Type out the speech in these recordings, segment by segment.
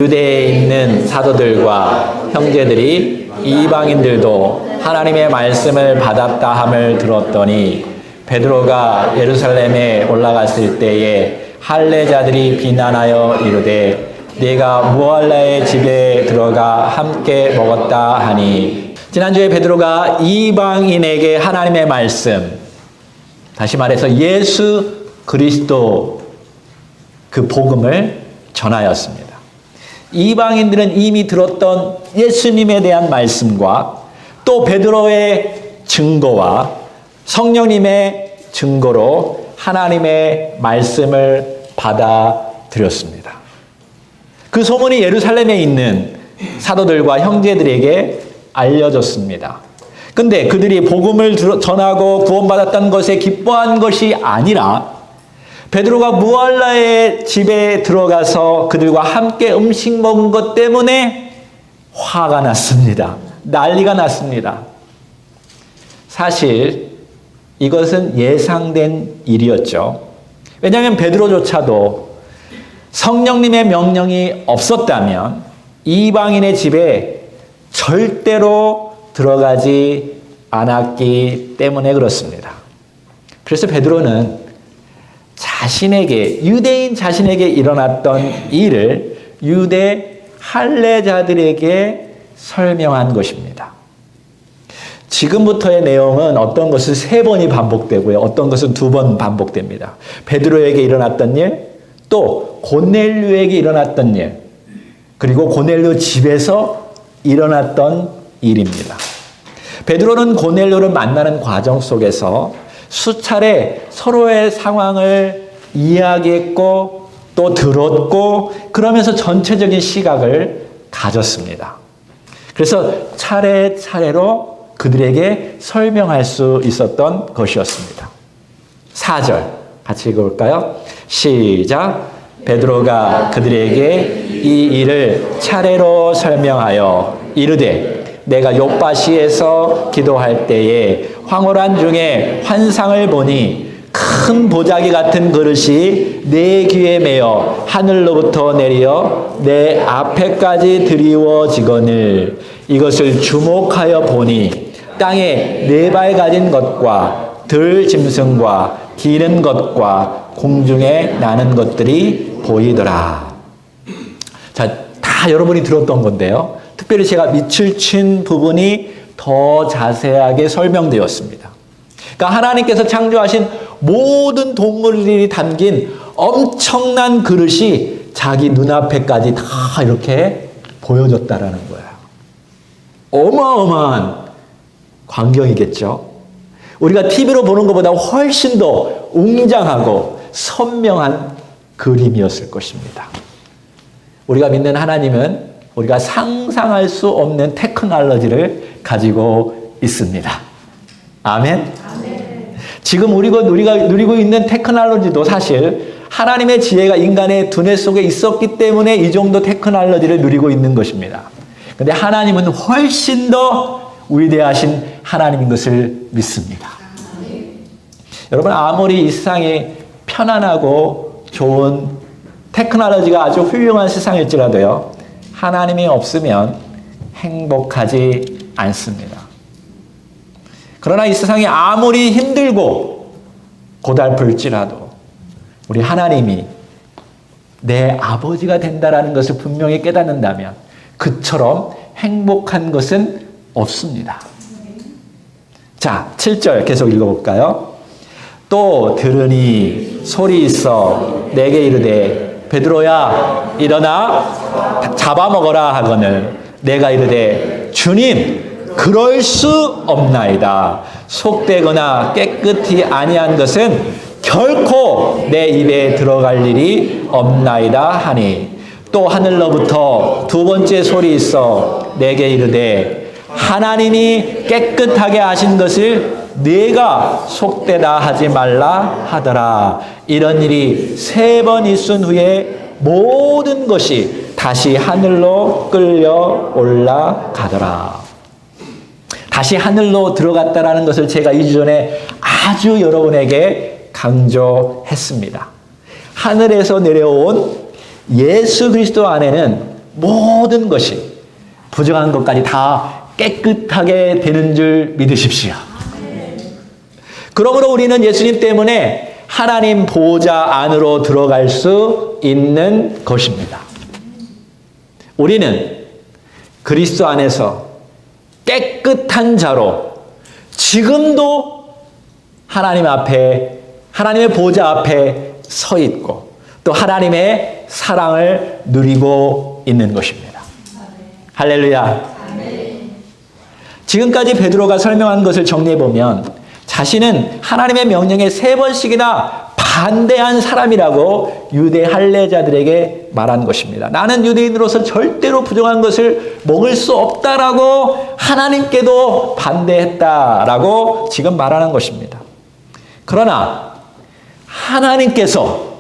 유대에 있는 사도들과 형제들이 이방인들도 하나님의 말씀을 받았다 함을 들었더니 베드로가 예루살렘에 올라갔을 때에 할례자들이 비난하여 이르되 네가 무할라의 집에 들어가 함께 먹었다 하니, 지난주에 베드로가 이방인에게 하나님의 말씀, 다시 말해서 예수 그리스도 그 복음을 전하였습니다. 이방인들은 이미 들었던 예수님에 대한 말씀과 또 베드로의 증거와 성령님의 증거로 하나님의 말씀을 받아들였습니다. 그 소문이 예루살렘에 있는 사도들과 형제들에게 알려졌습니다. 근데 그들이 복음을 전하고 구원받았다는 것에 기뻐한 것이 아니라 베드로가 무할라의 집에 들어가서 그들과 함께 음식 먹은 것 때문에 화가 났습니다. 난리가 났습니다. 사실 이것은 예상된 일이었죠. 왜냐하면 베드로조차도 성령님의 명령이 없었다면 이방인의 집에 절대로 들어가지 않았기 때문에 그렇습니다. 그래서 베드로는 유대인 자신에게 일어났던 일을 유대 할례자들에게 설명한 것입니다. 지금부터의 내용은 어떤 것은 3번이 반복되고요. 어떤 것은 2번 반복됩니다. 베드로에게 일어났던 일, 또 고넬료에게 일어났던 일, 그리고 고넬료 집에서 일어났던 일입니다. 베드로는 고넬료를 만나는 과정 속에서 수차례 서로의 상황을 이야기했고 또 들었고 그러면서 전체적인 시각을 가졌습니다. 그래서 차례차례로 그들에게 설명할 수 있었던 것이었습니다. 4절 같이 읽어볼까요? 시작. 베드로가 그들에게 이 일을 차례로 설명하여 이르되 내가 욥바시에서 기도할 때에 황홀한 중에 환상을 보니 큰 보자기 같은 그릇이 내 귀에 매어 하늘로부터 내려 내 앞에까지 드리워지거늘 이것을 주목하여 보니 땅에 4발 가진 것과 들 짐승과 기는 것과 공중에 나는 것들이 보이더라. 자, 다 여러분이 들었던 건데요. 특별히 제가 밑줄 친 부분이 더 자세하게 설명되었습니다. 그러니까 하나님께서 창조하신 모든 동물들이 담긴 엄청난 그릇이 자기 눈앞에까지 다 이렇게 보여줬다라는 거예요. 어마어마한 광경이겠죠. 우리가 TV로 보는 것보다 훨씬 더 웅장하고 선명한 그림이었을 것입니다. 우리가 믿는 하나님은 우리가 상상할 수 없는 테크놀로지를 가지고 있습니다. 아멘? 아멘. 지금 우리가 누리고 있는 테크놀로지도 사실 하나님의 지혜가 인간의 두뇌 속에 있었기 때문에 이 정도 테크놀로지를 누리고 있는 것입니다. 그런데 하나님은 훨씬 더 위대하신 하나님인 것을 믿습니다. 아멘. 여러분, 아무리 이 세상이 편안하고 좋은 테크놀로지가 아주 훌륭한 세상일지라도요, 하나님이 없으면 행복하지 않습니다. 그러나 이 세상이 아무리 힘들고 고달플지라도 우리 하나님이 내 아버지가 된다라는 것을 분명히 깨닫는다면 그처럼 행복한 것은 없습니다. 자, 7절 계속 읽어볼까요? 또 들으니 소리 있어 내게 이르되 베드로야 일어나 잡아먹어라 하거늘 내가 이르되 주님 그럴 수 없나이다. 속되거나 깨끗이 아니한 것은 결코 내 입에 들어갈 일이 없나이다 하니 또 하늘로부터 2번째 소리 있어 내게 이르되 하나님이 깨끗하게 하신 것을 네가 속되다 하지 말라 하더라. 이런 일이 3번 있은 후에 모든 것이 다시 하늘로 끌려 올라가더라. 다시 하늘로 들어갔다라는 것을 제가 2주 전에 아주 여러분에게 강조했습니다. 하늘에서 내려온 예수 그리스도 안에는 모든 것이 부정한 것까지 다 깨끗하게 되는 줄 믿으십시오. 그러므로 우리는 예수님 때문에 하나님 보좌 안으로 들어갈 수 있는 것입니다. 우리는 그리스도 안에서 깨끗한 자로 지금도 하나님 앞에, 하나님의 보좌 앞에 서 있고 또 하나님의 사랑을 누리고 있는 것입니다. 할렐루야. 지금까지 베드로가 설명한 것을 정리해보면 자신은 하나님의 명령에 3번씩이나 반대한 사람이라고 유대 할례자들에게 말한 것입니다. 나는 유대인으로서 절대로 부정한 것을 먹을 수 없다라고 하나님께도 반대했다라고 지금 말하는 것입니다. 그러나 하나님께서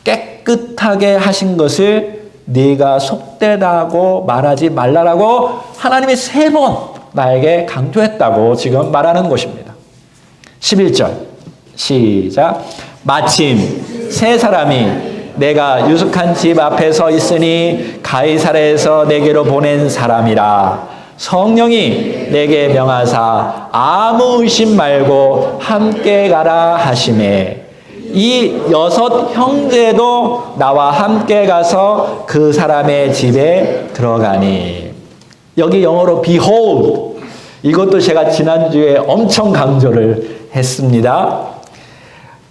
깨끗하게 하신 것을 네가 속되다고 말하지 말라라고 하나님이 3번 나에게 강조했다고 지금 말하는 것입니다. 11절 시작. 마침 세 사람이 내가 유숙한 집 앞에 서 있으니 가이사랴에서 내게로 보낸 사람이라. 성령이 내게 명하사 아무 의심 말고 함께 가라 하시매 이 6 형제도 나와 함께 가서 그 사람의 집에 들어가니. 여기 영어로 behold, 이것도 제가 지난주에 엄청 강조를 했습니다.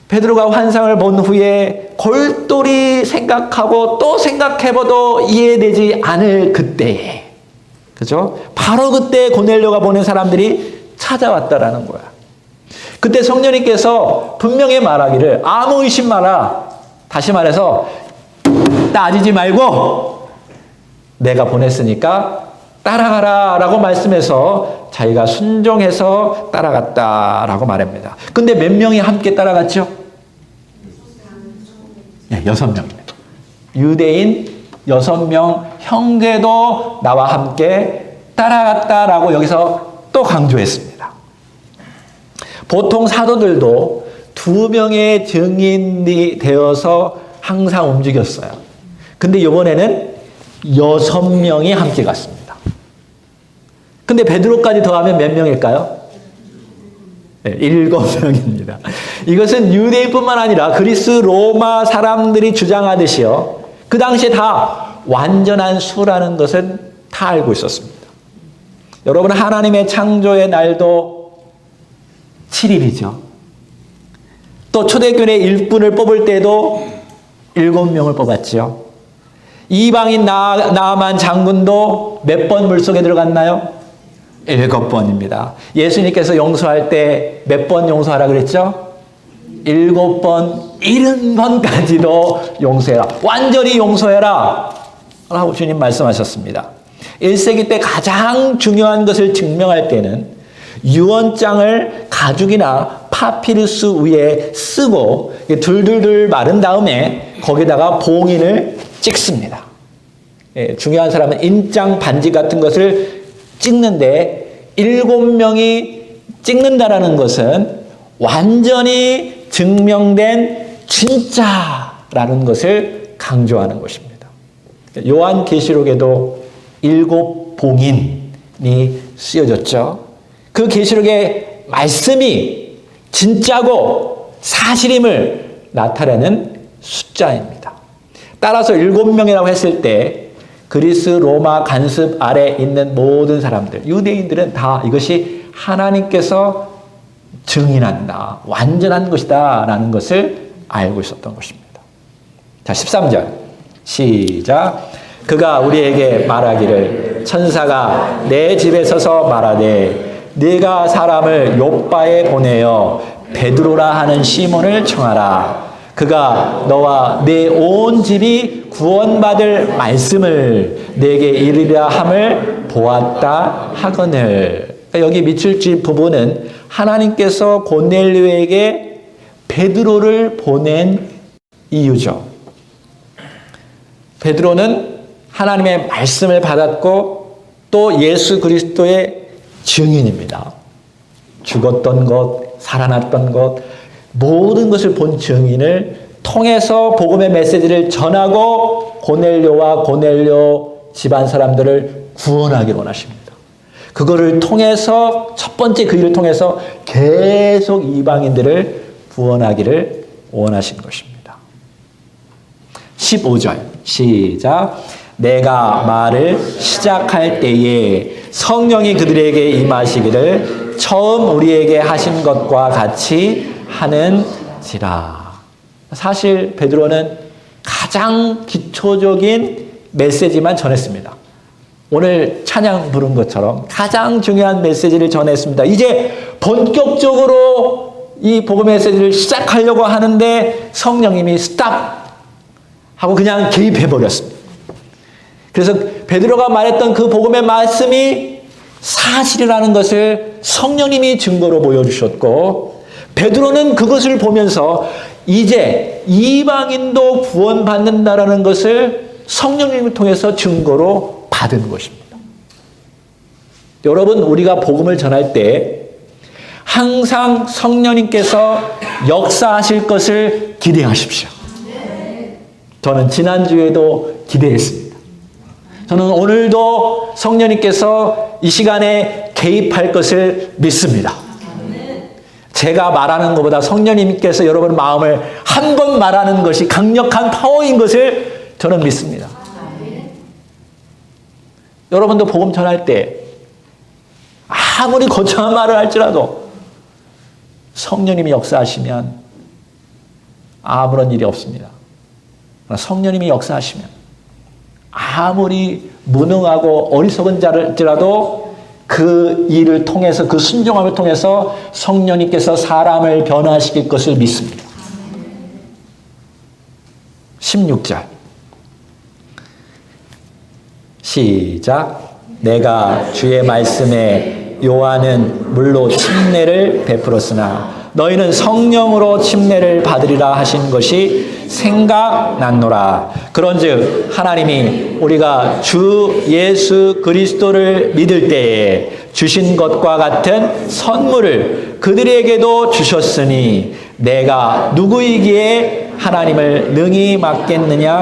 베드로가 환상을 본 후에 골똘히 생각하고 또 생각해봐도 이해되지 않을 그때에, 그죠? 바로 그때 고넬료가 보낸 사람들이 찾아왔다라는 거야. 그때 성령님께서 분명히 말하기를 아무 의심 마라. 다시 말해서 따지지 말고 내가 보냈으니까 따라가라 라고 말씀해서 자기가 순종해서 따라갔다라고 말합니다. 근데 몇 명이 함께 따라갔죠? 네, 6명입니다. 유대인 6명 형제도 나와 함께 따라갔다라고 여기서 또 강조했습니다. 보통 사도들도 2명의 증인이 되어서 항상 움직였어요. 근데 이번에는 6명이 함께 갔습니다. 근데 베드로까지 더하면 몇 명일까요? 네, 7명입니다. 이것은 유대인뿐만 아니라 그리스 로마 사람들이 주장하듯이요. 그 당시에 다 완전한 수라는 것은 다 알고 있었습니다. 여러분, 하나님의 창조의 날도 7일이죠. 또 초대교회 일꾼을 뽑을 때도 7명을 뽑았죠. 이방인 나아만 장군도 몇 번 물속에 들어갔나요? 7번입니다. 예수님께서 용서할 때 몇 번 용서하라 그랬죠? 7번, 70번까지도 용서해라. 완전히 용서해라. 라고 주님 말씀하셨습니다. 1세기 때 가장 중요한 것을 증명할 때는 유언장을 가죽이나 파피루스 위에 쓰고 둘둘둘 마른 다음에 거기다가 봉인을 찍습니다. 중요한 사람은 인장 반지 같은 것을 찍는데 7명이 찍는다라는 것은 완전히 증명된 진짜라는 것을 강조하는 것입니다. 요한계시록에도 7 봉인이 쓰여졌죠. 그 계시록의 말씀이 진짜고 사실임을 나타내는 숫자입니다. 따라서 7명이라고 했을 때 그리스 로마 간섭 아래 있는 모든 사람들, 유대인들은 다 이것이 하나님께서 증인한다, 완전한 것이다 라는 것을 알고 있었던 것입니다. 자, 13절 시작. 그가 우리에게 말하기를 천사가 내 집에 서서 말하되 네가 사람을 욥바에 보내어 베드로라 하는 시몬을 청하라. 그가 너와 내 온 집이 구원받을 말씀을 내게 이르리라 함을 보았다 하거늘. 여기 밑줄집 부분은 하나님께서 고넬료에게 베드로를 보낸 이유죠. 베드로는 하나님의 말씀을 받았고 또 예수 그리스도의 증인입니다. 죽었던 것, 살아났던 것, 모든 것을 본 증인을 통해서 복음의 메시지를 전하고 고넬료와 고넬료 집안 사람들을 구원하기를 원하십니다. 그거를 통해서 첫 번째 그 일을 통해서 계속 이방인들을 구원하기를 원하신 것입니다. 15절 시작. 내가 말을 시작할 때에 성령이 그들에게 임하시기를 처음 우리에게 하신 것과 같이 하는지라. 사실 베드로는 가장 기초적인 메시지만 전했습니다. 오늘 찬양 부른 것처럼 가장 중요한 메시지를 전했습니다. 이제 본격적으로 이 복음 메시지를 시작하려고 하는데 성령님이 스탑 하고 그냥 개입해 버렸습니다. 그래서 베드로가 말했던 그 복음의 말씀이 사실이라는 것을 성령님이 증거로 보여주셨고, 베드로는 그것을 보면서 이제 이방인도 구원받는다라는 것을 성령님을 통해서 증거로 받은 것입니다. 여러분, 우리가 복음을 전할 때 항상 성령님께서 역사하실 것을 기대하십시오. 저는 지난주에도 기대했습니다. 저는 오늘도 성령님께서 이 시간에 개입할 것을 믿습니다. 제가 말하는 것보다 성령님께서 여러분 마음을 한 번 말하는 것이 강력한 파워인 것을 저는 믿습니다. 여러분도 복음 전할 때 아무리 거창한 말을 할지라도 성령님이 역사하시면 아무런 일이 없습니다. 성령님이 역사하시면 아무리 무능하고 어리석은 자일지라도 그 일을 통해서, 그 순종함을 통해서 성령님께서 사람을 변화시킬 것을 믿습니다. 16절 시작. 내가 주의 말씀에 요한은 물로 침례를 베풀었으나 너희는 성령으로 침례를 받으리라 하신 것이 생각났노라. 그런즉 하나님이 우리가 주 예수 그리스도를 믿을 때에 주신 것과 같은 선물을 그들에게도 주셨으니 내가 누구이기에 하나님을 능히 맡겠느냐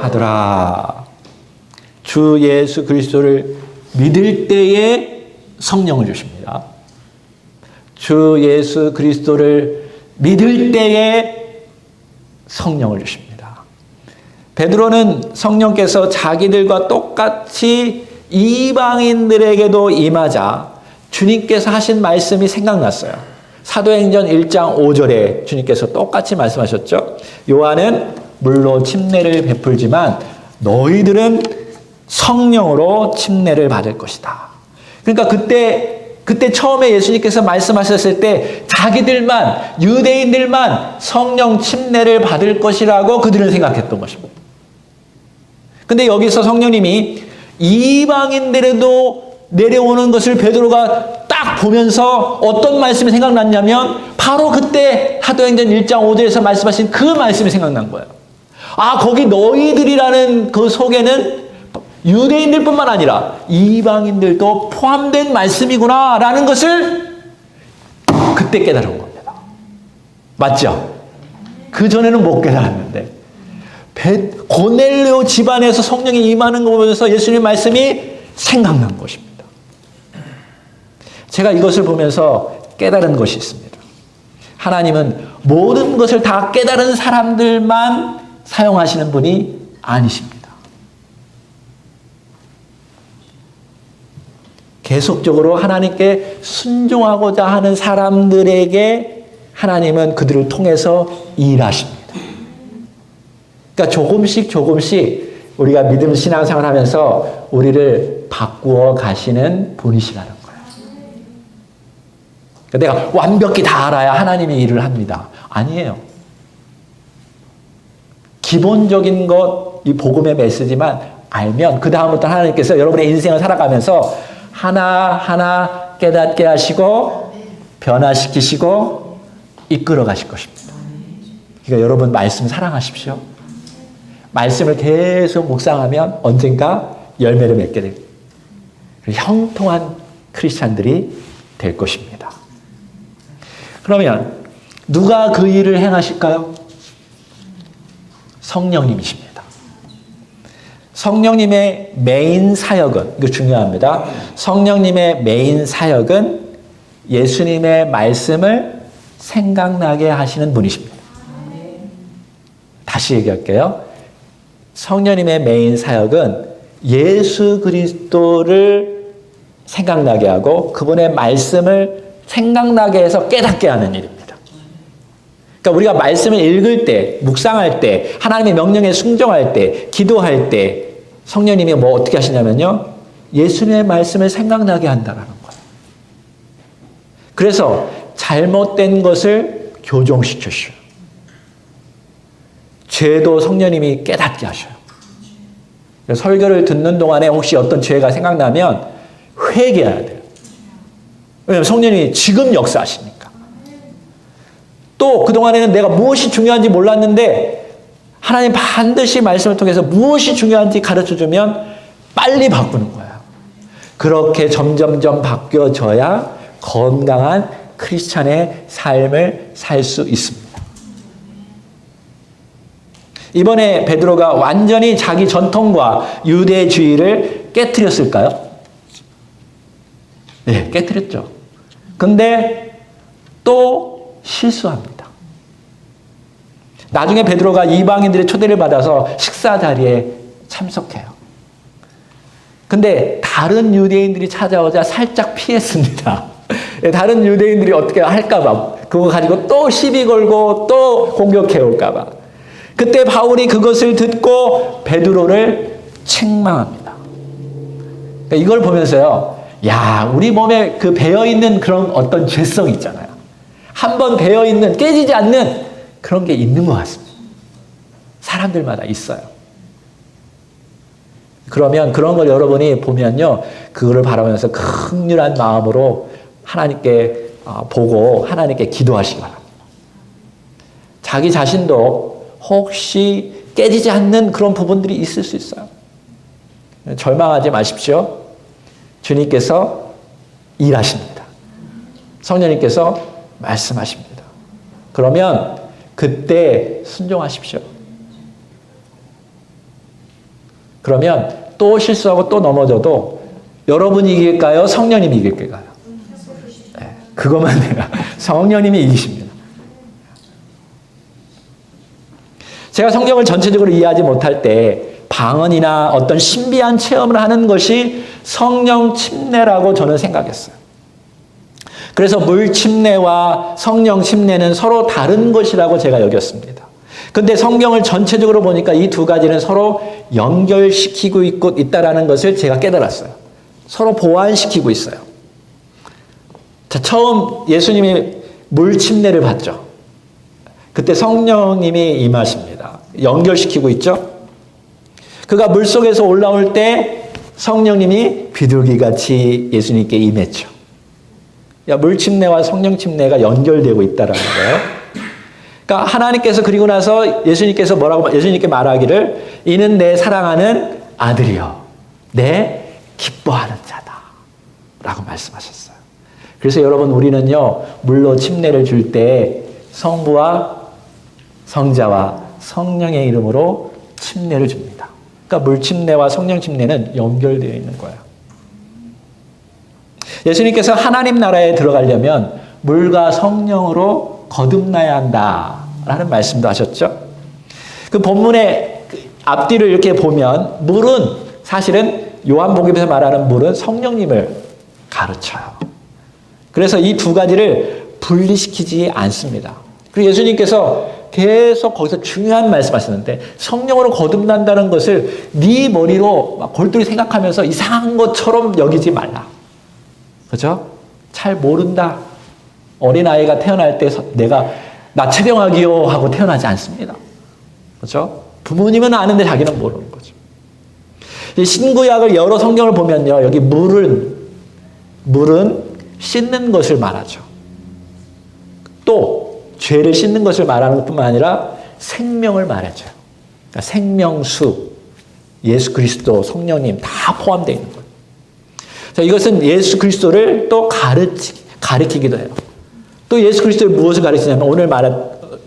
하더라. 주 예수 그리스도를 믿을 때에 성령을 주십니다. 주 예수 그리스도를 믿을 때에 성령을 주십니다. 베드로는 성령께서 자기들과 똑같이 이방인들에게도 임하자 주님께서 하신 말씀이 생각났어요. 사도행전 1장 5절에 주님께서 똑같이 말씀하셨죠. 요한은 물로 침례를 베풀지만 너희들은 성령으로 침례를 받을 것이다. 그러니까 그때 처음에 예수님께서 말씀하셨을 때 자기들만, 유대인들만 성령 침례를 받을 것이라고 그들은 생각했던 것입니다. 근데 여기서 성령님이 이방인들에도 내려오는 것을 베드로가 딱 보면서 어떤 말씀이 생각났냐면 바로 그때 사도행전 1장 5절에서 말씀하신 그 말씀이 생각난 거예요. 아, 거기 너희들이라는 그 속에는 유대인들뿐만 아니라 이방인들도 포함된 말씀이구나 라는 것을 그때 깨달은 겁니다. 맞죠? 그전에는 못 깨달았는데 고넬료 집안에서 성령이 임하는 거 보면서 예수님 말씀이 생각난 것입니다. 제가 이것을 보면서 깨달은 것이 있습니다. 하나님은 모든 것을 다 깨달은 사람들만 사용하시는 분이 아니십니다. 계속적으로 하나님께 순종하고자 하는 사람들에게 하나님은 그들을 통해서 일하십니다. 그러니까 조금씩 우리가 믿음 신앙생활 하면서 우리를 바꾸어 가시는 분이시라는 거예요. 그러니까 내가 완벽히 다 알아야 하나님이 일을 합니다. 아니에요. 기본적인 것, 이 복음의 메시지만 알면 그 다음부터 하나님께서 여러분의 인생을 살아가면서 하나하나 깨닫게 하시고 변화시키시고 이끌어 가실 것입니다. 그러니까 여러분 말씀 사랑하십시오. 말씀을 계속 묵상하면 언젠가 열매를 맺게 됩니다. 형통한 크리스찬들이 될 것입니다. 그러면 누가 그 일을 행하실까요? 성령님이십니다. 성령님의 메인 사역은, 이거 중요합니다. 성령님의 메인 사역은 예수님의 말씀을 생각나게 하시는 분이십니다. 다시 얘기할게요. 성령님의 메인 사역은 예수 그리스도를 생각나게 하고 그분의 말씀을 생각나게 해서 깨닫게 하는 일입니다. 그러니까 우리가 말씀을 읽을 때, 묵상할 때, 하나님의 명령에 순종할 때, 기도할 때 성령님이 뭐 어떻게 하시냐면요. 예수님의 말씀을 생각나게 한다라는 거예요. 그래서 잘못된 것을 교정시켜주셔요. 죄도 성령님이 깨닫게 하셔요. 설교를 듣는 동안에 혹시 어떤 죄가 생각나면 회개해야 돼요. 왜냐하면 성령님이 지금 역사하시니까. 또 그동안에는 내가 무엇이 중요한지 몰랐는데 하나님 반드시 말씀을 통해서 무엇이 중요한지 가르쳐주면 빨리 바꾸는 거예요. 그렇게 점점점 바뀌어져야 건강한 크리스찬의 삶을 살 수 있습니다. 이번에 베드로가 완전히 자기 전통과 유대주의를 깨트렸을까요? 네, 깨트렸죠. 근데 또 실수합니다. 나중에 베드로가 이방인들의 초대를 받아서 식사 자리에 참석해요. 근데 다른 유대인들이 찾아오자 살짝 피했습니다. 다른 유대인들이 어떻게 할까봐 그거 가지고 또 시비 걸고 또 공격해올까봐. 그때 바울이 그것을 듣고 베드로를 책망합니다. 그러니까 이걸 보면서요. 야, 우리 몸에 그 배어있는 그런 어떤 죄성 있잖아요. 한번 배어있는, 깨지지 않는 그런 게 있는 것 같습니다. 사람들마다 있어요. 그러면 그런 걸 여러분이 보면요. 그거를 바라보면서 긍휼한 마음으로 하나님께 보고 하나님께 기도하시기 바랍니다. 자기 자신도 혹시 깨지지 않는 그런 부분들이 있을 수 있어요. 절망하지 마십시오. 주님께서 일하십니다. 성령님께서 말씀하십니다. 그러면 그때 순종하십시오. 그러면 또 실수하고 또 넘어져도 여러분이 이길까요? 성령님이 이길까요? 네, 그것만 내가 성령님이 이기십니다. 제가 성경을 전체적으로 이해하지 못할 때 방언이나 어떤 신비한 체험을 하는 것이 성령 침례라고 저는 생각했어요. 그래서 물 침례와 성령 침례는 서로 다른 것이라고 제가 여겼습니다. 근데 성경을 전체적으로 보니까 이 두 가지는 서로 연결시키고 있다는 것을 제가 깨달았어요. 서로 보완시키고 있어요. 자, 처음 예수님이 물 침례를 받죠. 그때 성령님이 임하십니다. 연결시키고 있죠. 그가 물속에서 올라올 때 성령님이 비둘기같이 예수님께 임했죠. 물 침례와 성령 침례가 연결되고 있다는 거예요. 그러니까 하나님께서 그리고 나서 예수님께서 예수님께 말하기를 이는 내 사랑하는 아들이요 내 기뻐하는 자다 라고 말씀하셨어요. 그래서 여러분 우리는요 물로 침례를 줄 때 성부와 성자와 성령의 이름으로 침례를 줍니다. 그러니까 물 침례와 성령 침례는 연결되어 있는 거예요. 예수님께서 하나님 나라에 들어가려면 물과 성령으로 거듭나야 한다라는 말씀도 하셨죠. 그 본문의 앞뒤를 이렇게 보면 물은 사실은 요한복음에서 말하는 물은 성령님을 가르쳐요. 그래서 이 두 가지를 분리시키지 않습니다. 그리고 예수님께서 계속 거기서 중요한 말씀하시는데 성령으로 거듭난다는 것을 네 머리로 막 골똘히 생각하면서 이상한 것처럼 여기지 말라. 그렇죠? 잘 모른다. 어린아이가 태어날 때 나 체병하기요 하고 태어나지 않습니다. 그렇죠? 부모님은 아는데 자기는 모르는 거죠. 이 신구약을 여러 성경을 보면요. 여기 물은 씻는 것을 말하죠. 또 죄를 씻는 것을 말하는 것뿐만 아니라 생명을 말해줘요. 그러니까 생명수, 예수 그리스도, 성령님 다 포함되어 있는 거예요. 자, 이것은 예수 그리스도를 또 가리키기도 해요. 또 예수 그리스도의 무엇을 가르치냐면 오늘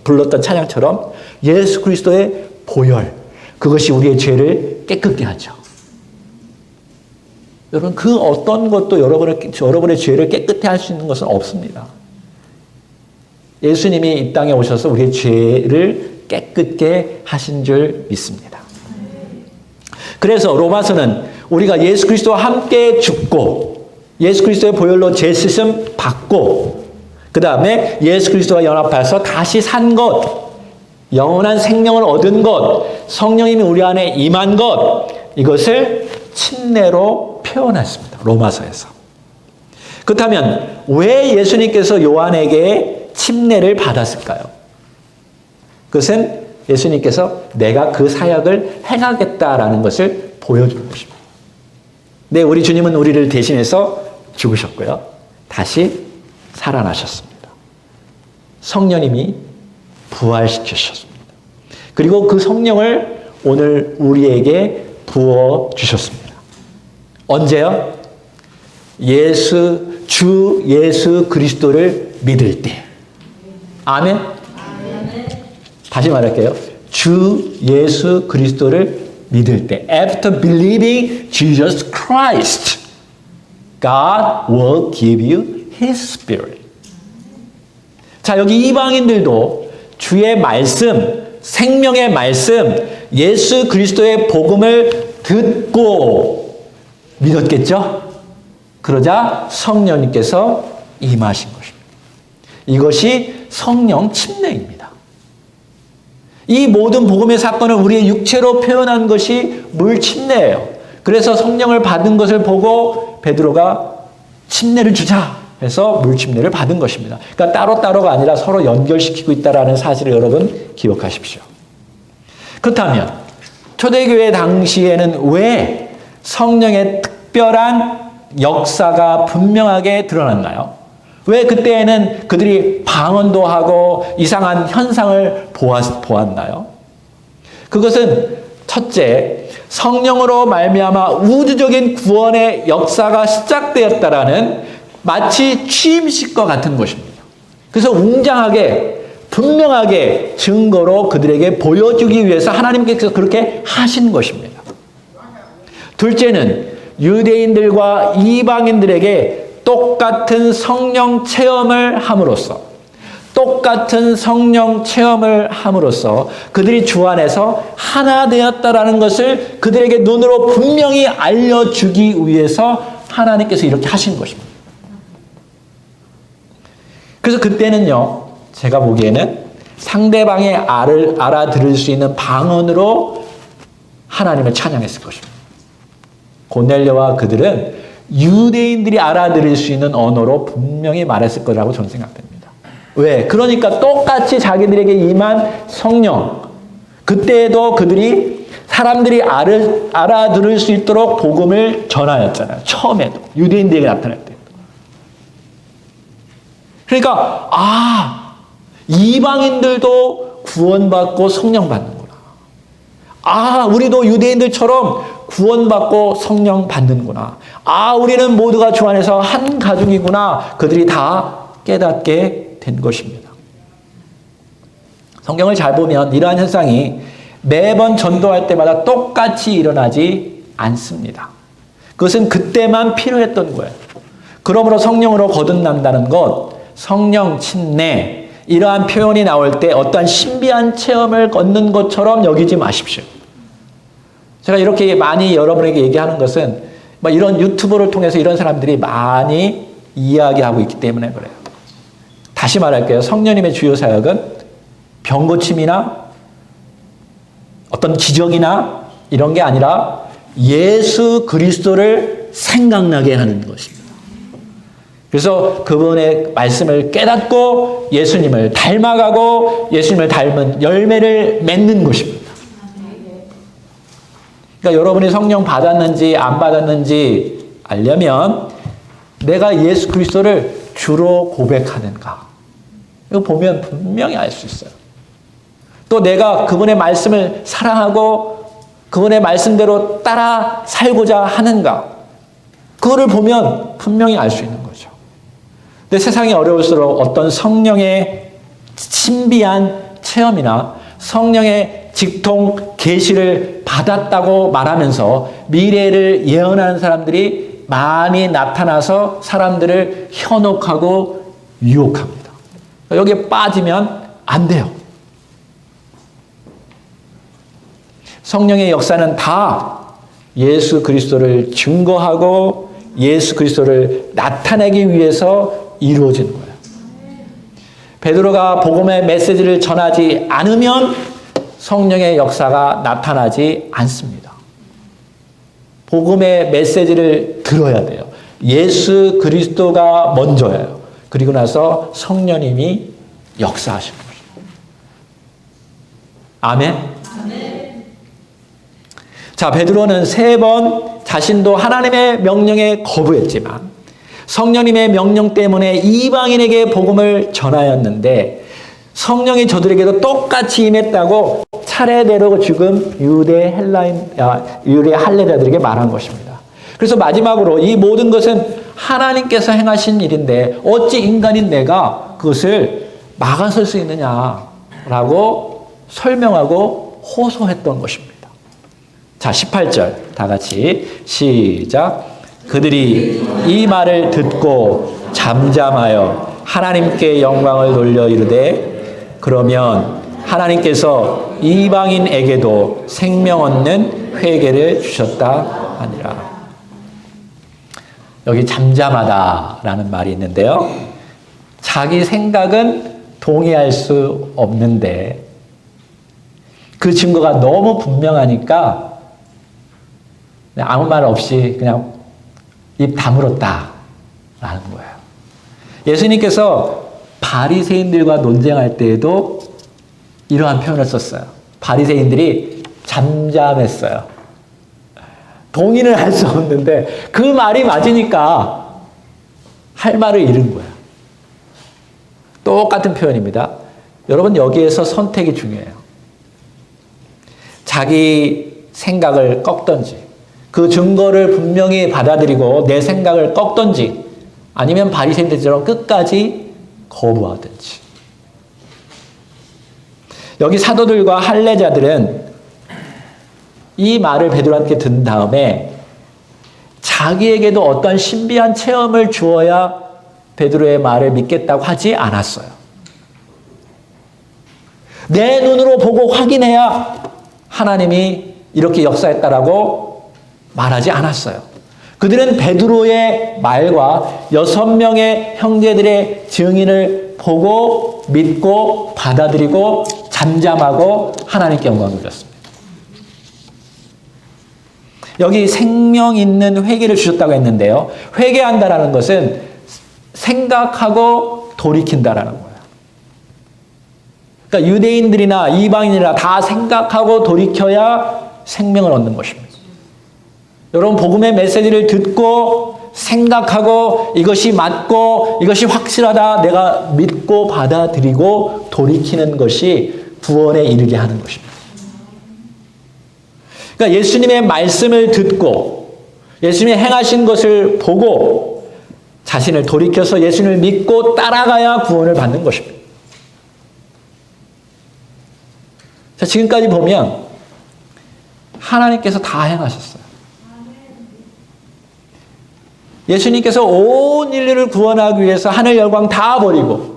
불렀던 찬양처럼 예수 그리스도의 보혈, 그것이 우리의 죄를 깨끗게 하죠. 여러분, 그 어떤 것도 여러분의 죄를 깨끗게 할 수 있는 것은 없습니다. 예수님이 이 땅에 오셔서 우리의 죄를 깨끗게 하신 줄 믿습니다. 그래서 로마서는 우리가 예수 그리스도와 함께 죽고 예수 그리스도의 보혈로 죄 씻음 받고 그 다음에 예수 그리스도와 연합하여서 다시 산 것, 영원한 생명을 얻은 것, 성령님이 우리 안에 임한 것, 이것을 침례로 표현했습니다. 로마서에서. 그렇다면 왜 예수님께서 요한에게 침례를 받았을까요? 그것은 예수님께서 내가 그 사역을 행하겠다라는 것을 보여주는 것입니다. 네, 우리 주님은 우리를 대신해서 죽으셨고요. 다시 살아나셨습니다. 성령님이 부활시키셨습니다. 그리고 그 성령을 오늘 우리에게 부어주셨습니다. 언제요? 주 예수 그리스도를 믿을 때. 아멘? 다시 말할게요. 주 예수 그리스도를 믿을 때. After believing Jesus Christ, God will give you His Spirit. 자, 여기 이방인들도 주의 말씀, 생명의 말씀, 예수 그리스도의 복음을 듣고 믿었겠죠? 그러자 성령님께서 임하신 것입니다. 이것이 성령 침례입니다. 이 모든 복음의 사건을 우리의 육체로 표현한 것이 물 침례예요. 그래서 성령을 받은 것을 보고 베드로가 침례를 주자 해서 물 침례를 받은 것입니다. 그러니까 따로따로가 아니라 서로 연결시키고 있다는 사실을 여러분 기억하십시오. 그렇다면 초대교회 당시에는 왜 성령의 특별한 역사가 분명하게 드러났나요? 왜 그때에는 그들이 방언도 하고 이상한 현상을 보았나요? 그것은 첫째, 성령으로 말미암아 우주적인 구원의 역사가 시작되었다라는 마치 취임식과 같은 것입니다. 그래서 웅장하게 분명하게 증거로 그들에게 보여주기 위해서 하나님께서 그렇게 하신 것입니다. 둘째는 유대인들과 이방인들에게 똑같은 성령 체험을 함으로써 그들이 주 안에서 하나 되었다라는 것을 그들에게 눈으로 분명히 알려주기 위해서 하나님께서 이렇게 하신 것입니다. 그래서 그때는요, 제가 보기에는 상대방의 알아들을 수 있는 방언으로 하나님을 찬양했을 것입니다. 고넬료와 그들은 유대인들이 알아들을 수 있는 언어로 분명히 말했을 거라고 저는 생각됩니다. 왜? 그러니까 똑같이 자기들에게 임한 성령, 그때에도 그들이 사람들이 알아들을 수 있도록 복음을 전하였잖아요. 처음에도 유대인들에게 나타날 때. 그러니까 이방인들도 구원받고 성령 받는구나. 우리도 유대인들처럼 구원받고 성령 받는구나. 우리는 모두가 주 안에서 한 가족이구나. 그들이 다 깨닫게 된 것입니다. 성경을 잘 보면 이러한 현상이 매번 전도할 때마다 똑같이 일어나지 않습니다. 그것은 그때만 필요했던 거예요. 그러므로 성령으로 거듭난다는 것, 성령 침례, 이러한 표현이 나올 때 어떠한 신비한 체험을 얻는 것처럼 여기지 마십시오. 제가 이렇게 많이 여러분에게 얘기하는 것은 이런 유튜브를 통해서 이런 사람들이 많이 이야기하고 있기 때문에 그래요. 다시 말할게요. 성령님의 주요 사역은 병고침이나 어떤 기적이나 이런 게 아니라 예수 그리스도를 생각나게 하는 것입니다. 그래서 그분의 말씀을 깨닫고 예수님을 닮아가고 예수님을 닮은 열매를 맺는 것입니다. 그러니까 여러분이 성령 받았는지 안 받았는지 알려면 내가 예수 그리스도를 주로 고백하는가. 이거 보면 분명히 알 수 있어요. 또 내가 그분의 말씀을 사랑하고 그분의 말씀대로 따라 살고자 하는가. 그거를 보면 분명히 알 수 있는 거죠. 근데 세상이 어려울수록 어떤 성령의 신비한 체험이나 성령의 직통 계시를 받았다고 말하면서 미래를 예언하는 사람들이 많이 나타나서 사람들을 현혹하고 유혹합니다. 여기에 빠지면 안 돼요. 성령의 역사는 다 예수 그리스도를 증거하고 예수 그리스도를 나타내기 위해서 이루어지는 거예요. 베드로가 복음의 메시지를 전하지 않으면 성령의 역사가 나타나지 않습니다. 복음의 메시지를 들어야 돼요. 예수 그리스도가 먼저예요. 그리고 나서 성령님이 역사하시는 거죠. 아멘. 자, 베드로는 3번 자신도 하나님의 명령에 거부했지만 성령님의 명령 때문에 이방인에게 복음을 전하였는데 성령이 저들에게도 똑같이 임했다고 차례대로 지금 유대 할례자들에게 말한 것입니다. 그래서 마지막으로 이 모든 것은 하나님께서 행하신 일인데 어찌 인간인 내가 그것을 막아설 수 있느냐라고 설명하고 호소했던 것입니다. 자, 18절 다 같이 시작. 그들이 이 말을 듣고 잠잠하여 하나님께 영광을 돌려 이르되 그러면 하나님께서 이방인에게도 생명 얻는 회개를 주셨다 하니라. 여기 잠잠하다라는 말이 있는데요. 자기 생각은 동의할 수 없는데 그 증거가 너무 분명하니까 아무 말 없이 그냥 입 다물었다라는 거예요. 예수님께서 바리새인들과 논쟁할 때에도 이러한 표현을 썼어요. 바리새인들이 잠잠했어요. 동의를 할 수 없는데 그 말이 맞으니까 할 말을 잃은 거예요. 똑같은 표현입니다. 여러분 여기에서 선택이 중요해요. 자기 생각을 꺾든지 그 증거를 분명히 받아들이고 내 생각을 꺾든지 아니면 바리새인들처럼 끝까지 거부하든지. 여기 사도들과 할례자들은 이 말을 베드로한테 든 다음에 자기에게도 어떤 신비한 체험을 주어야 베드로의 말을 믿겠다고 하지 않았어요. 내 눈으로 보고 확인해야 하나님이 이렇게 역사했다라고 말하지 않았어요. 그들은 베드로의 말과 6명의 형제들의 증인을 보고 믿고 받아들이고 잠잠하고 하나님께 영광을 드렸습니다. 여기 생명 있는 회개를 주셨다고 했는데요. 회개한다라는 것은 생각하고 돌이킨다라는 거예요. 그러니까 유대인들이나 이방인이나 다 생각하고 돌이켜야 생명을 얻는 것입니다. 여러분 복음의 메시지를 듣고 생각하고 이것이 맞고 이것이 확실하다 내가 믿고 받아들이고 돌이키는 것이 구원에 이르게 하는 것입니다. 그러니까 예수님의 말씀을 듣고 예수님이 행하신 것을 보고 자신을 돌이켜서 예수님을 믿고 따라가야 구원을 받는 것입니다. 자, 지금까지 보면 하나님께서 다 행하셨어요. 예수님께서 온 인류를 구원하기 위해서 하늘 열광 다 버리고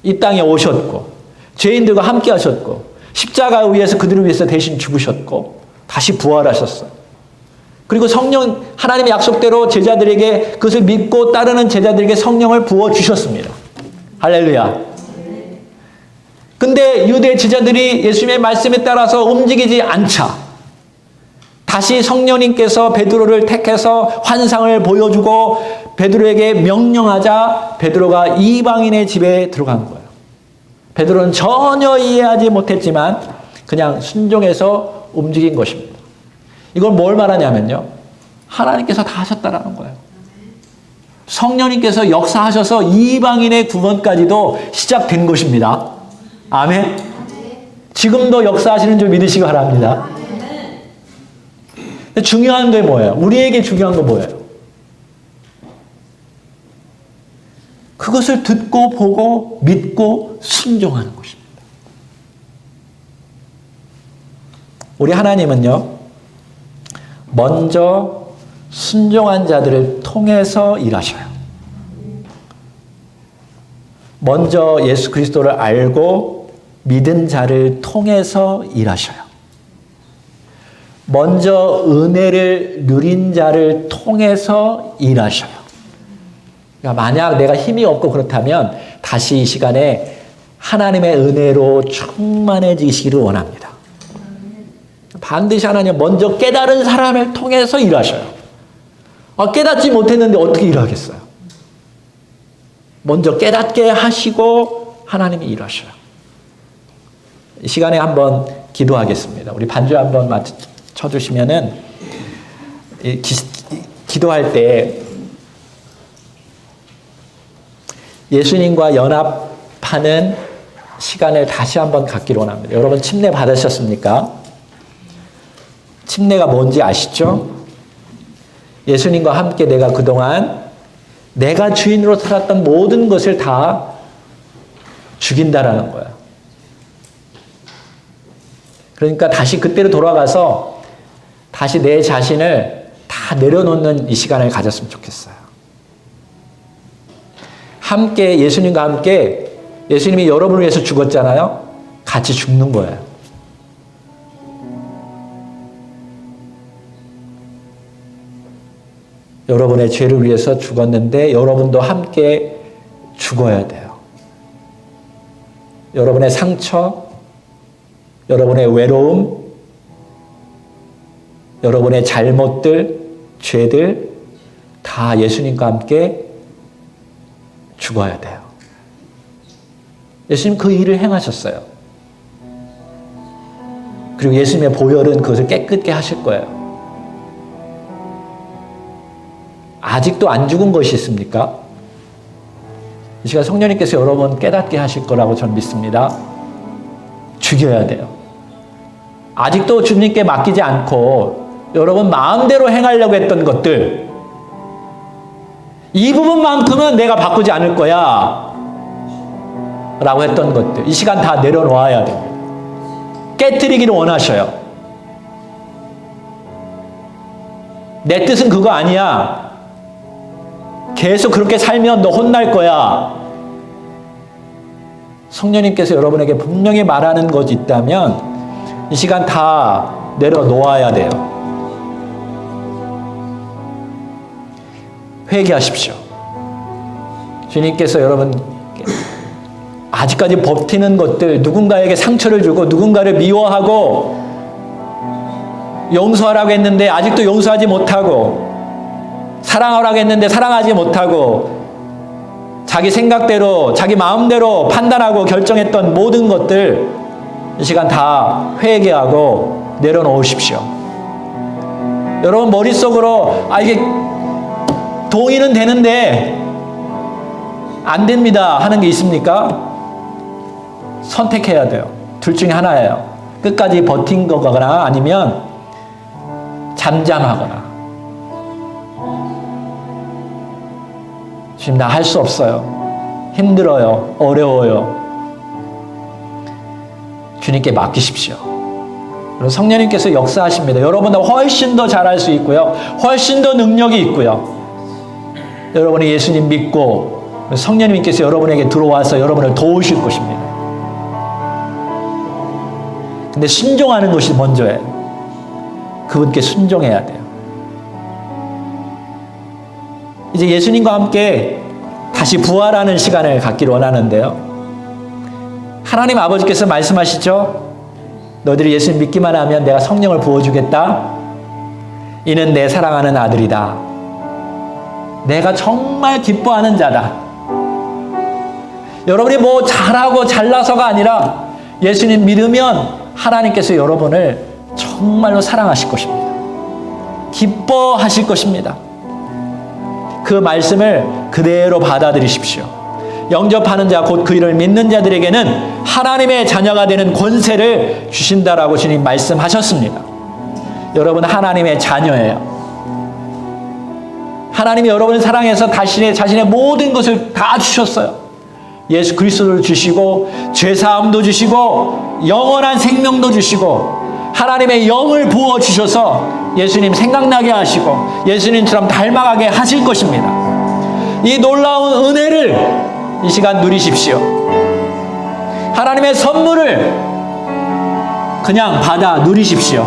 이 땅에 오셨고 죄인들과 함께 하셨고 십자가 위에서 그들을 위해서 대신 죽으셨고 다시 부활하셨어요. 그리고 성령 하나님의 약속대로 제자들에게 그것을 믿고 따르는 제자들에게 성령을 부어주셨습니다. 할렐루야. 근데 유대 제자들이 예수님의 말씀에 따라서 움직이지 않자 다시 성령님께서 베드로를 택해서 환상을 보여주고 베드로에게 명령하자 베드로가 이방인의 집에 들어간 거예요. 베드로는 전혀 이해하지 못했지만 그냥 순종해서 움직인 것입니다. 이걸 뭘 말하냐면요. 하나님께서 다 하셨다라는 거예요. 성령님께서 역사하셔서 이방인의 구원까지도 시작된 것입니다. 아멘. 지금도 역사하시는 줄 믿으시기 바랍니다. 중요한 게 뭐예요? 우리에게 중요한 건 뭐예요? 그것을 듣고 보고 믿고 순종하는 것입니다. 우리 하나님은요, 먼저 순종한 자들을 통해서 일하셔요. 먼저 예수 그리스도를 알고 믿은 자를 통해서 일하셔요. 먼저 은혜를 누린 자를 통해서 일하셔요. 그러니까 만약 내가 힘이 없고 그렇다면 다시 이 시간에 하나님의 은혜로 충만해지시기를 원합니다. 반드시 하나님 먼저 깨달은 사람을 통해서 일하셔요. 깨닫지 못했는데 어떻게 일하겠어요? 먼저 깨닫게 하시고 하나님이 일하셔요. 이 시간에 한번 기도하겠습니다. 우리 반주 한번 쳐주시면은 기도할 때 예수님과 연합하는 시간을 다시 한번 갖기로 원합니다. 여러분 침례 받으셨습니까? 침례가 뭔지 아시죠? 예수님과 함께 내가 그동안 내가 주인으로 살았던 모든 것을 다 죽인다라는 거야. 그러니까 다시 그때로 돌아가서 다시 내 자신을 다 내려놓는 이 시간을 가졌으면 좋겠어요. 함께 예수님과 함께 예수님이 여러분을 위해서 죽었잖아요. 같이 죽는 거예요. 여러분의 죄를 위해서 죽었는데 여러분도 함께 죽어야 돼요. 여러분의 상처, 여러분의 외로움, 여러분의 잘못들, 죄들 다 예수님과 함께 죽어야 돼요. 예수님 그 일을 행하셨어요. 그리고 예수님의 보혈은 그것을 깨끗게 하실 거예요. 아직도 안 죽은 것이 있습니까? 이 시간 성령님께서 여러분 깨닫게 하실 거라고 저는 믿습니다. 죽여야 돼요. 아직도 주님께 맡기지 않고 여러분 마음대로 행하려고 했던 것들, 이 부분만큼은 내가 바꾸지 않을 거야 라고 했던 것들, 이 시간 다 내려놓아야 됩니다. 깨트리기를 원하셔요. 내 뜻은 그거 아니야. 계속 그렇게 살면 너 혼날 거야. 성령님께서 여러분에게 분명히 말하는 것이 있다면 이 시간 다 내려놓아야 돼요. 회개하십시오. 주님께서 여러분 아직까지 버티는 것들, 누군가에게 상처를 주고 누군가를 미워하고 용서하라고 했는데 아직도 용서하지 못하고, 사랑하라고 했는데 사랑하지 못하고, 자기 생각대로 자기 마음대로 판단하고 결정했던 모든 것들 이 시간 다 회개하고 내려놓으십시오. 여러분 머릿속으로 이게 동의는 되는데 안 됩니다 하는 게 있습니까? 선택해야 돼요. 둘 중에 하나예요. 끝까지 버틴 거거나 아니면 잠잠하거나. 지금 나 할 수 없어요. 힘들어요. 어려워요. 주님께 맡기십시오. 성령님께서 역사하십니다. 여러분보다 훨씬 더 잘할 수 있고요. 훨씬 더 능력이 있고요. 여러분이 예수님 믿고 성령님께서 여러분에게 들어와서 여러분을 도우실 것입니다. 근데 순종하는 것이 먼저예요. 그분께 순종해야 돼요. 이제 예수님과 함께 다시 부활하는 시간을 갖기를 원하는데요. 하나님 아버지께서 말씀하시죠. 너희들이 예수님 믿기만 하면 내가 성령을 부어주겠다. 이는 내 사랑하는 아들이다. 내가 정말 기뻐하는 자다. 여러분이 뭐 잘하고 잘나서가 아니라 예수님 믿으면 하나님께서 여러분을 정말로 사랑하실 것입니다. 기뻐하실 것입니다. 그 말씀을 그대로 받아들이십시오. 영접하는 자 곧 그 이름을 믿는 자들에게는 하나님의 자녀가 되는 권세를 주신다라고 주님 말씀하셨습니다. 여러분 하나님의 자녀예요. 하나님이 여러분을 사랑해서 자신의 모든 것을 다 주셨어요. 예수 그리스도를 주시고 죄사함도 주시고 영원한 생명도 주시고 하나님의 영을 부어주셔서 예수님 생각나게 하시고 예수님처럼 닮아가게 하실 것입니다. 이 놀라운 은혜를 이 시간 누리십시오. 하나님의 선물을 그냥 받아 누리십시오.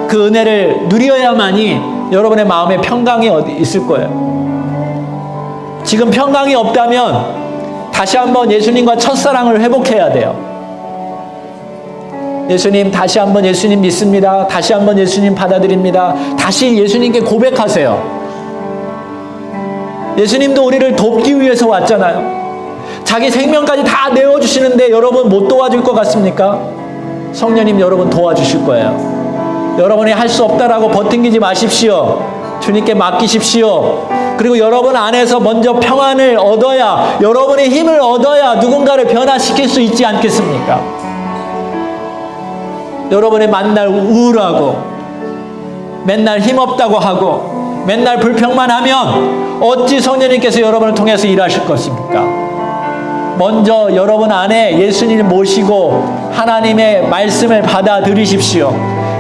그 은혜를 누려야만이 여러분의 마음에 평강이 있을 거예요. 지금 평강이 없다면 다시 한번 예수님과 첫사랑을 회복해야 돼요. 예수님, 다시 한번 예수님 믿습니다. 다시 한번 예수님 받아들입니다. 다시 예수님께 고백하세요. 예수님도 우리를 돕기 위해서 왔잖아요. 자기 생명까지 다 내어주시는데 여러분 못 도와줄 것 같습니까? 성령님 여러분 도와주실 거예요. 여러분이 할 수 없다라고 버팅기지 마십시오. 주님께 맡기십시오. 그리고 여러분 안에서 먼저 평안을 얻어야, 여러분의 힘을 얻어야 누군가를 변화시킬 수 있지 않겠습니까? 여러분이 맨날 우울하고 맨날 힘없다고 하고 맨날 불평만 하면 어찌 성령님께서 여러분을 통해서 일하실 것입니까? 먼저 여러분 안에 예수님을 모시고 하나님의 말씀을 받아들이십시오.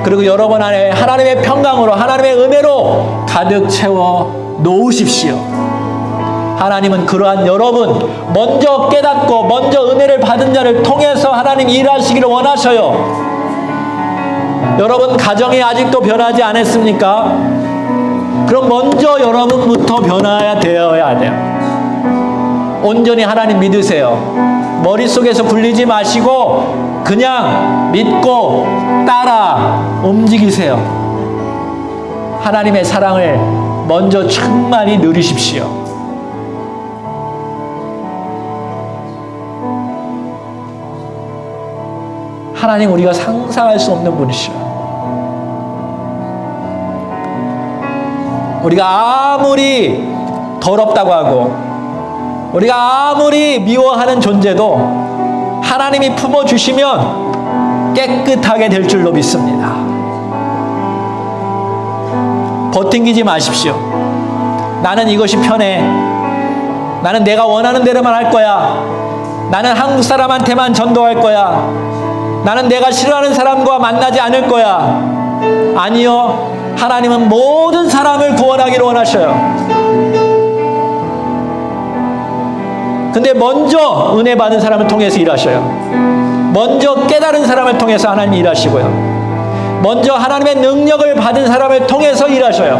그리고 여러분 안에 하나님의 평강으로 하나님의 은혜로 가득 채워 놓으십시오. 하나님은 그러한 여러분 먼저 깨닫고 먼저 은혜를 받은 자를 통해서 하나님 일하시기를 원하셔요. 여러분 가정이 아직도 변하지 않았습니까? 그럼 먼저 여러분부터 변화해야 되어야 돼요. 온전히 하나님 믿으세요. 머릿속에서 굴리지 마시고 그냥 믿고 따라 움직이세요. 하나님의 사랑을 먼저 충만히 누리십시오. 하나님 우리가 상상할 수 없는 분이시요. 우리가 아무리 더럽다고 하고 우리가 아무리 미워하는 존재도 하나님이 품어주시면 깨끗하게 될 줄로 믿습니다. 버팅기지 마십시오. 나는 이것이 편해. 나는 내가 원하는 대로만 할 거야. 나는 한국 사람한테만 전도할 거야. 나는 내가 싫어하는 사람과 만나지 않을 거야. 아니요. 하나님은 모든 사람을 구원하기를 원하셔요. 근데 먼저 은혜 받은 사람을 통해서 일하셔요. 먼저 깨달은 사람을 통해서 하나님이 일하시고요. 먼저 하나님의 능력을 받은 사람을 통해서 일하셔요.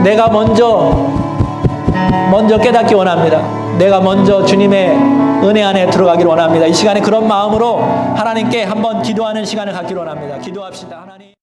내가 먼저 깨닫기 원합니다. 내가 먼저 주님의 은혜 안에 들어가기를 원합니다. 이 시간에 그런 마음으로 하나님께 한번 기도하는 시간을 갖기를 원합니다. 기도합시다. 하나님.